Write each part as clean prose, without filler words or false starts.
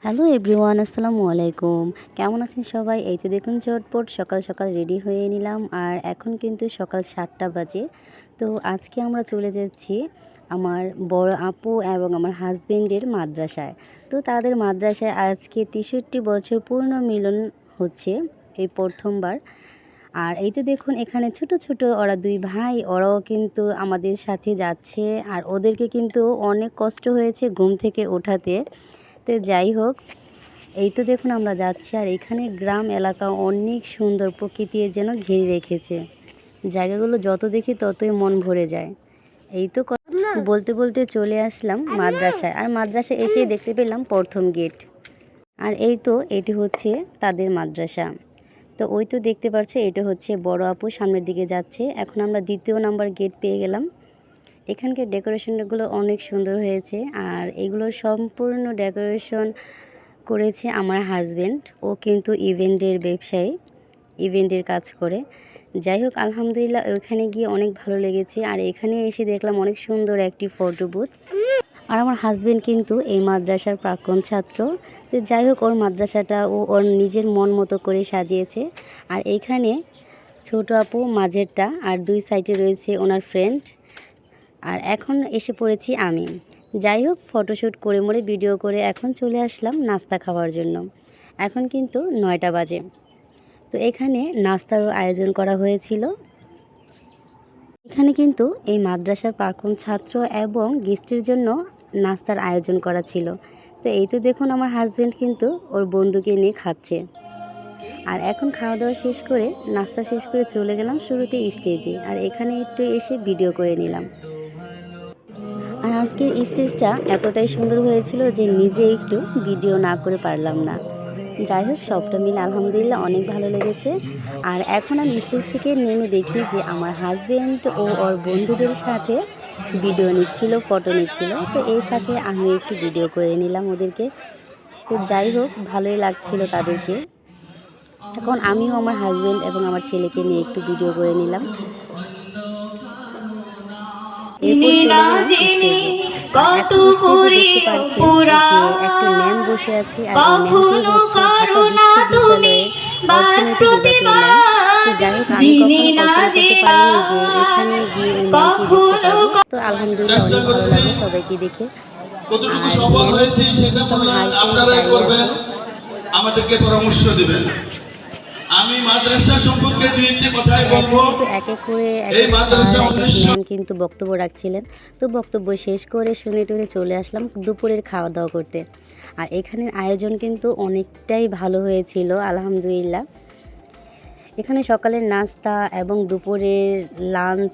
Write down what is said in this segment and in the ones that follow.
Hello everyone, আসসালামু আলাইকুম। কেমন আছেন সবাই? এই তো দেখুন ঝটপট সকাল সকাল রেডি হয়ে নিলাম। আর এখন কিন্তু সকাল 7টা বাজে। তো আজকে আমরা চলে যাচ্ছি আমার বড় আপু এবং আমার হাজবেন্ডের মাদ্রাসায়। তো তাদের মাদ্রাসায় আজকে 63 বছর পূর্ণ মিলন হচ্ছে, এই প্রথমবার। আর এই তো দেখুন এখানে ছোট ছোট ওরা দুই ভাই, ওরাও কিন্তু আমাদের সাথে যাচ্ছে। আর ওদেরকে কিন্তু অনেক কষ্ট হয়েছে ঘুম থেকে ওঠাতে। তো যাই হোক, এই তো দেখুন আমরা যাচ্ছি। আর এখানে গ্রাম এলাকা অনেক সুন্দর, প্রকৃতি যেন ঘিরে রেখেছে। জায়গাগুলো যত দেখি ততই মন ভরে যায়। এই তো বলতে বলতে চলে আসলাম মাদ্রাসায়। আর মাদ্রাসায় এসে দেখতে পেলাম প্রথম গেট। আর এই তো এটি হচ্ছে তাদের মাদ্রাসা। তো ওই তো দেখতে পাচ্ছ, এটা হচ্ছে বড় আপু সামনের দিকে যাচ্ছে। এখন আমরা দ্বিতীয় নাম্বার গেট পেয়ে গেলাম। এখানকার ডেকোরেশনগুলো অনেক সুন্দর হয়েছে। আর এগুলো সম্পূর্ণ ডেকোরেশন করেছে আমার হাজব্যান্ড। ও কিন্তু ইভেন্টের ব্যবসায়ী, ইভেন্টের কাজ করে। যাই হোক, আলহামদুলিল্লাহ ওইখানে গিয়ে অনেক ভালো লেগেছে। আর এখানে এসে দেখলাম অনেক সুন্দর একটি ফটো বুথ। আর আমার হাজব্যান্ড কিন্তু এই মাদ্রাসার প্রাক্তন ছাত্র। তো যাই হোক, ওর মাদ্রাসাটা ও ওর নিজের মন মতো করে সাজিয়েছে। আর এইখানে ছোট আপু মাঝেরটা, আর দুই সাইডে রয়েছে ওনার ফ্রেন্ড। আর এখন এসে পড়েছি আমি। যাই হোক, ফটোশ্যুট করে মোড়ে ভিডিও করে এখন চলে আসলাম নাস্তা খাওয়ার জন্য। এখন কিন্তু 9টা বাজে। তো এখানে নাস্তারও আয়োজন করা হয়েছিল। এখানে কিন্তু এই মাদ্রাসার প্রাক্তন ছাত্র এবং গেস্টের জন্য নাস্তার আয়োজন করা ছিল। তো এই তো দেখুন আমার হাজব্যান্ড কিন্তু ওর বন্ধুকে নিয়ে খাচ্ছে। আর এখন খাওয়া দাওয়া শেষ করে, নাস্তা শেষ করে চলে গেলাম শুরুতে স্টেজে। আর এখানে একটু এসে ভিডিও করে নিলাম। আর আজকের স্টেজটা এতটাই সুন্দর হয়েছিল যে নিজে একটু ভিডিও না করে পারলাম না। যাই হোক, সবটা মিলে আলহামদুলিল্লাহ অনেক ভালো লেগেছে। আর এখন আমি স্টেজ থেকে নেমে দেখি যে আমার হাজব্যান্ড ও ওর বন্ধুদের সাথে ভিডিও নিচ্ছিল, ফটো নিচ্ছিল। তো এই ফাঁকে আমি একটু ভিডিও করে নিলাম ওদেরকে। তো যাই হোক, ভালোই লাগছিল তাদেরকে। এখন আমিও আমার হাজব্যান্ড এবং আমার ছেলেকে নিয়ে একটু ভিডিও করে নিলাম। এরপর চলে গেলাম স্টেজে। আর এখন স্টেজে দেখতে পাচ্ছেন যে একটি ম্যাম বসে আছে। আর এই ম্যামটি হচ্ছে ঢাকা বিশ্ববিদ্যালয়ের অর্থনীতি বিভাগের ম্যাম। তো যাই হোক, আমি কখনো কল্পনা করতে পারিনি যে এখানে গিয়ে ওই ম্যামকে দেখতে পাবো। তো আলহামদুলিল্লাহ অনেক ভালো লাগে সবাইকে দেখে। কতটুকু সফল হয়েছে সেটা মূল্যায়ন আপনারাই করবেন, আমাদেরকে পরামর্শ দিবেন। আমি মাদ্রাসা সম্পর্কে দুই একটি কথাই বলবো। এক এক করে এই মাদ্রাসা ম্যাম কিন্তু বক্তব্য রাখছিলেন। তো বক্তব্য শেষ করে শুনে টুনে চলে আসলাম দুপুরের খাওয়া দাওয়া করতে। আর এখানের আয়োজন কিন্তু অনেকটাই ভালো হয়েছিল আলহামদুলিল্লাহ। এখানে সকালের নাস্তা এবং দুপুরের লাঞ্চ,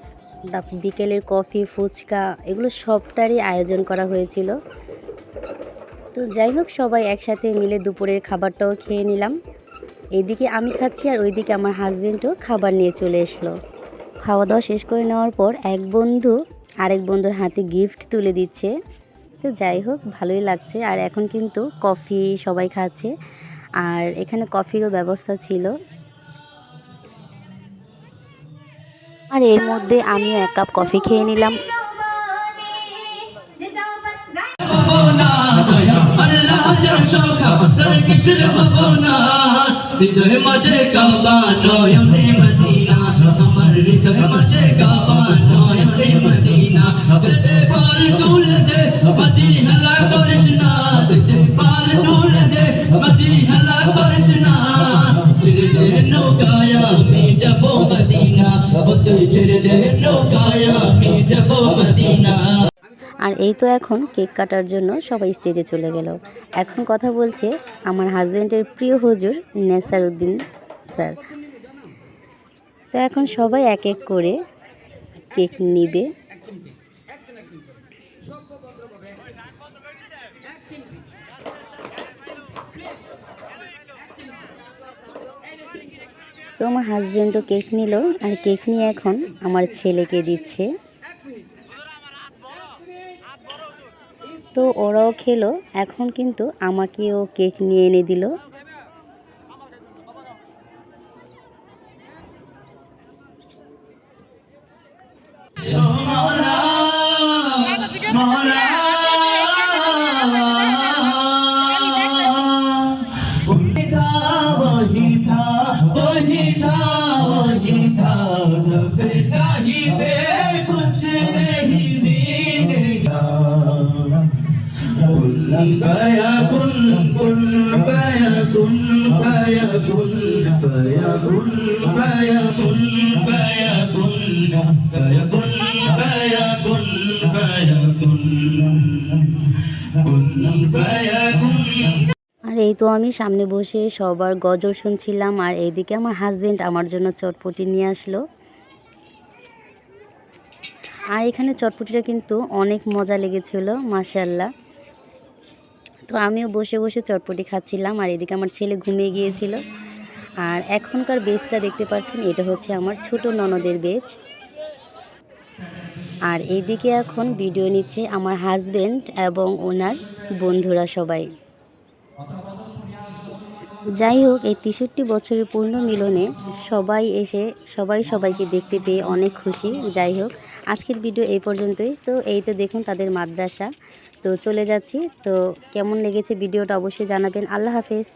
বিকেলের কফি, ফুচকা, এগুলো সবটারই আয়োজন করা হয়েছিল। তো যাই হোক, সবাই একসাথে মিলে দুপুরের খাবারটাও খেয়ে নিলাম। এইদিকে আমি খাচ্ছি আর ওইদিকে আমার হাজব্যান্ডও খাবার নিয়ে চলে এসলো। খাওয়া দাওয়া শেষ করে নেওয়ার পর এক বন্ধু আরেক বন্ধুর হাতে গিফট তুলে দিচ্ছে। তো যাই হোক, ভালোই লাগছে। আর এখন কিন্তু কফি সবাই খাচ্ছে। আর এখানে কফিরও ব্যবস্থা ছিল। আর এর মধ্যে আমিও এক কাপ কফি খেয়ে নিলাম। হৃদয় মাঝে কাবা নয়নে মদিনা, আমার হৃদয় মাঝে কাবা নয়নে মদিনা। দে পাল তুল দে মদি হলা করিস না, দে পাল তুল দে মদি হলা করিস না। ছেড়ে দে নৌকায় আমি যাব মদিনা, ও তুই ছেড়ে দে নৌকায় আমি যাব মদিনা। আর এই তো এখন কেক কাটার জন্য সবাই স্টেজে চলে গেল। এখন কথা বলছে আমার হাজব্যান্ডের প্রিয় হুজুর নেসার উদ্দিন স্যার। তো এখন সবাই এক এক করে কেক নিবে। তো আমার হাজব্যান্ডও কেক নিল। আর কেক নিয়ে এখন আমার ছেলেকে দিচ্ছে। তো ওরাও খেলো। এখন কিন্তু আমাকেও কেক নিয়ে এনে দিল। था वही था वही था वही था जब कहीं पे कुछ नहीं मिलेगा कुन फयकुन कुन फयकुन फयकुन फयकुन फयकुन फयकुन फयकुन फयकुन फयकुन कुन फयकुन। আর এই তো আমি সামনে বসে সবার গজল শুনছিলাম, আর এইদিকে আমার হাজবেন্ড আমার জন্য চটপটি নিয়ে আসলো। আর এখানে চটপটিটা কিন্তু অনেক মজা লেগেছিল মাশাআল্লাহ। তো আমিও বসে বসে চটপটি খাচ্ছিলাম, আর এদিকে আমার ছেলে ঘুমিয়ে গিয়েছিল। আর এখনকার বেজটা দেখতে পাচ্ছেন, এটা হচ্ছে আমার ছোট ননদের বেজ। আর এইদিকে এখন ভিডিও নিচ্ছে আমার হাজবেন্ড এবং ওনার বন্ধুরা সবাই। যাই হোক, এই ৬৩ বছরের পূর্ণ মিলনে সবাই এসে সবাইকে দেখতে পেয়ে অনেক খুশি। যাই হোক, আজকের ভিডিও এই পর্যন্তই। তো এই তো দেখুন তাদের মাদ্রাসা। তো চলে যাচ্ছি। তো কেমন লেগেছে ভিডিওটা অবশ্যই জানাবেন। আল্লাহ হাফেজ।